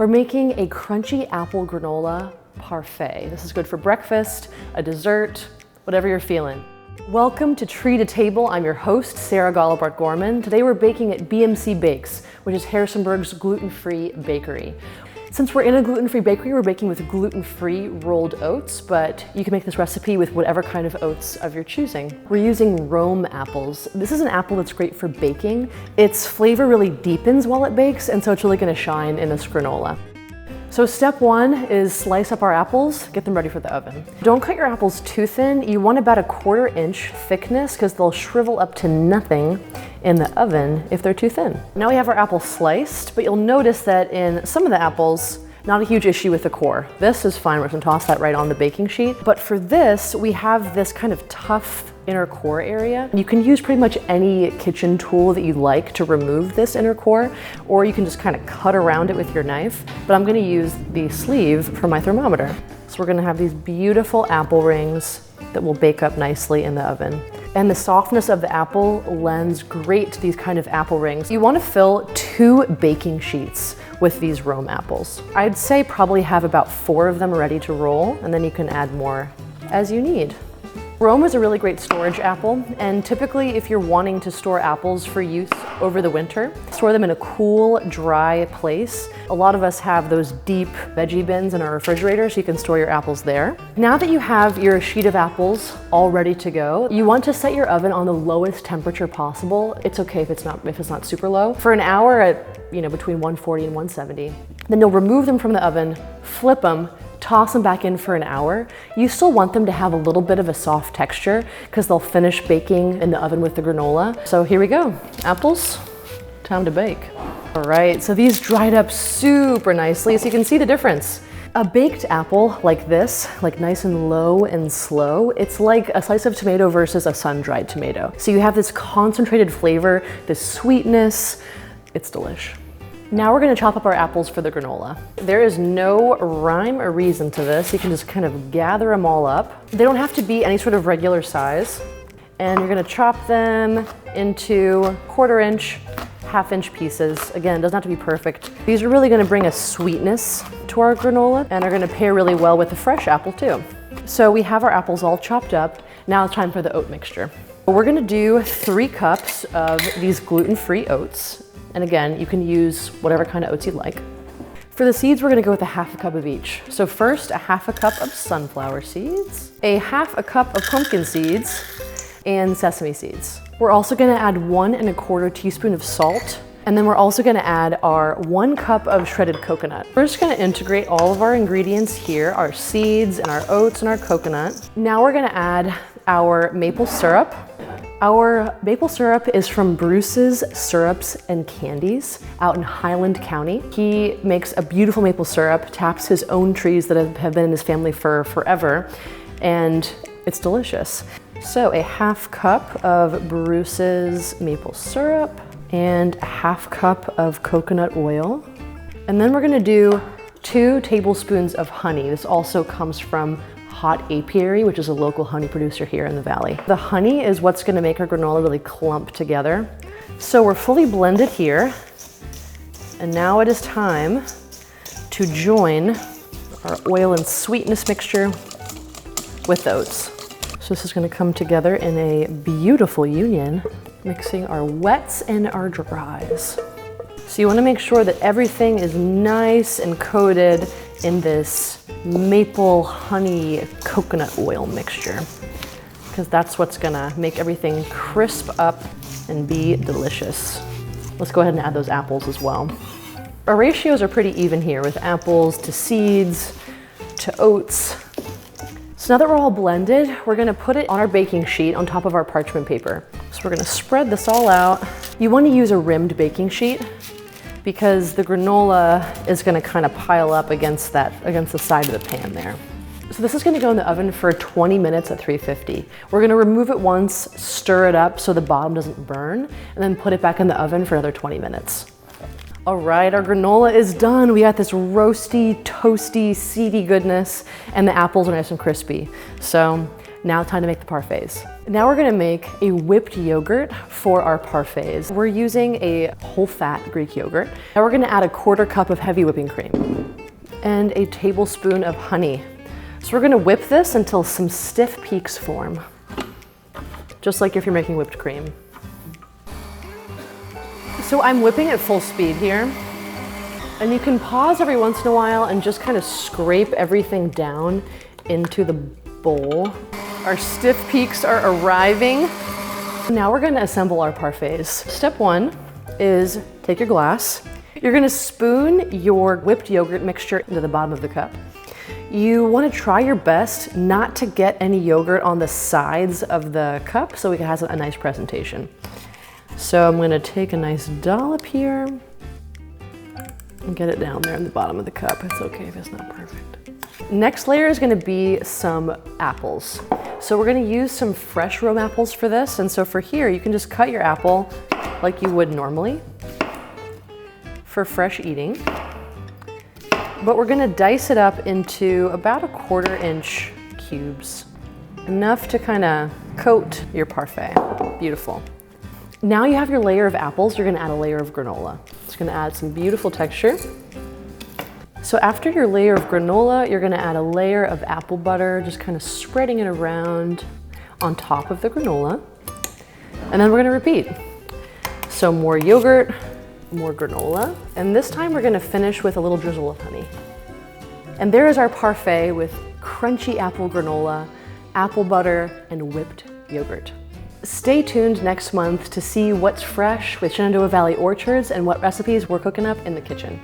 We're making a crunchy apple granola parfait. This is good for breakfast, a dessert, whatever you're feeling. Welcome to Tree to Table. I'm your host, Sarah Gollibart-Gorman. Today we're baking at BMC Bakes, which is Harrisonburg's gluten-free bakery. Since we're in a gluten-free bakery, we're baking with gluten-free rolled oats, but you can make this recipe with whatever kind of oats of your choosing. We're using Rome apples. This is an apple that's great for baking. Its flavor really deepens while it bakes, and so it's really gonna shine in this granola. So step one is slice up our apples, get them ready for the oven. Don't cut your apples too thin. You want about a 1/4 inch thickness because they'll shrivel up to nothing in the oven if they're too thin. Now we have our apples sliced, but you'll notice that in some of the apples, not a huge issue with the core. This is fine, we're gonna toss that right on the baking sheet. But for this, we have this kind of tough inner core area. You can use pretty much any kitchen tool that you like to remove this inner core, or you can just kind of cut around it with your knife. But I'm gonna use the sleeve for my thermometer. So we're gonna have these beautiful apple rings that will bake up nicely in the oven. And the softness of the apple lends great to these kind of apple rings. You wanna fill 2 baking sheets with these Rome apples. I'd say probably have about 4 of them ready to roll, and then you can add more as you need. Rome is a really great storage apple, and typically if you're wanting to store apples for use over the winter, store them in a cool, dry place. A lot of us have those deep veggie bins in our refrigerator, so you can store your apples there. Now that you have your sheet of apples all ready to go, you want to set your oven on the lowest temperature possible. It's okay if it's not super low. For an hour at between 140 and 170. Then you'll remove them from the oven, flip them, toss them back in for an hour. You still want them to have a little bit of a soft texture because they'll finish baking in the oven with the granola. So here we go, apples, time to bake. All right, so these dried up super nicely, so you can see the difference. A baked apple like this, like nice and low and slow, it's like a slice of tomato versus a sun-dried tomato. So you have this concentrated flavor, this sweetness, it's delish. Now we're gonna chop up our apples for the granola. There is no rhyme or reason to this. You can just kind of gather them all up. They don't have to be any sort of regular size. And you're gonna chop them into 1/4 inch, 1/2 inch pieces. Again, it doesn't have to be perfect. These are really gonna bring a sweetness to our granola and are gonna pair really well with the fresh apple too. So we have our apples all chopped up. Now it's time for the oat mixture. We're gonna do 3 cups of these gluten-free oats. And again, you can use whatever kind of oats you'd like. For the seeds, we're gonna go with 1/2 cup of each. So first, 1/2 cup of sunflower seeds, 1/2 cup of pumpkin seeds, and sesame seeds. We're also gonna add 1 1/4 teaspoon of salt. And then we're also gonna add our 1 cup of shredded coconut. We're just gonna integrate all of our ingredients here, our seeds and our oats and our coconut. Now we're gonna add our maple syrup. Our maple syrup is from Bruce's Syrups and Candies out in Highland County. He makes a beautiful maple syrup, taps his own trees that have been in his family for forever, and it's delicious. So 1/2 cup of Bruce's maple syrup and 1/2 cup of coconut oil. And then we're gonna do 2 tablespoons of honey. This also comes from Hot Apiary, which is a local honey producer here in the valley. The honey is what's gonna make our granola really clump together. So we're fully blended here. And now it is time to join our oil and sweetness mixture with oats. So this is gonna come together in a beautiful union, mixing our wets and our dries. So you wanna make sure that everything is nice and coated in this maple honey coconut oil mixture, because that's what's gonna make everything crisp up and be delicious. Let's go ahead and add those apples as well. Our ratios are pretty even here with apples to seeds to oats. So now that we're all blended, we're gonna put it on our baking sheet on top of our parchment paper. So we're gonna spread this all out. You wanna use a rimmed baking sheet because the granola is gonna kind of pile up against the side of the pan there. So this is gonna go in the oven for 20 minutes at 350. We're gonna remove it once, stir it up so the bottom doesn't burn, and then put it back in the oven for another 20 minutes. All right, our granola is done. We got this roasty, toasty, seedy goodness, and the apples are nice and crispy. So now time to make the parfaits. Now we're gonna make a whipped yogurt for our parfaits. We're using a whole fat Greek yogurt. Now we're gonna add a 1/4 cup of heavy whipping cream and a tablespoon of honey. So we're gonna whip this until some stiff peaks form, just like if you're making whipped cream. So I'm whipping at full speed here, and you can pause every once in a while and just kind of scrape everything down into the bowl. Our stiff peaks are arriving. Now we're gonna assemble our parfaits. Step 1 is take your glass. You're gonna spoon your whipped yogurt mixture into the bottom of the cup. You wanna try your best not to get any yogurt on the sides of the cup so it has a nice presentation. So I'm gonna take a nice dollop here and get it down there in the bottom of the cup. It's okay if it's not perfect. Next layer is gonna be some apples. So we're gonna use some fresh Rome apples for this. And so for here, you can just cut your apple like you would normally for fresh eating. But we're gonna dice it up into about a 1/4 inch cubes. Enough to kind of coat your parfait. Beautiful. Now you have your layer of apples, you're gonna add a layer of granola. It's gonna add some beautiful texture. So after your layer of granola, you're gonna add a layer of apple butter, just kind of spreading it around on top of the granola. And then we're gonna repeat. So more yogurt, more granola, and this time we're gonna finish with a little drizzle of honey. And there is our parfait with crunchy apple granola, apple butter, and whipped yogurt. Stay tuned next month to see what's fresh with Shenandoah Valley Orchards and what recipes we're cooking up in the kitchen.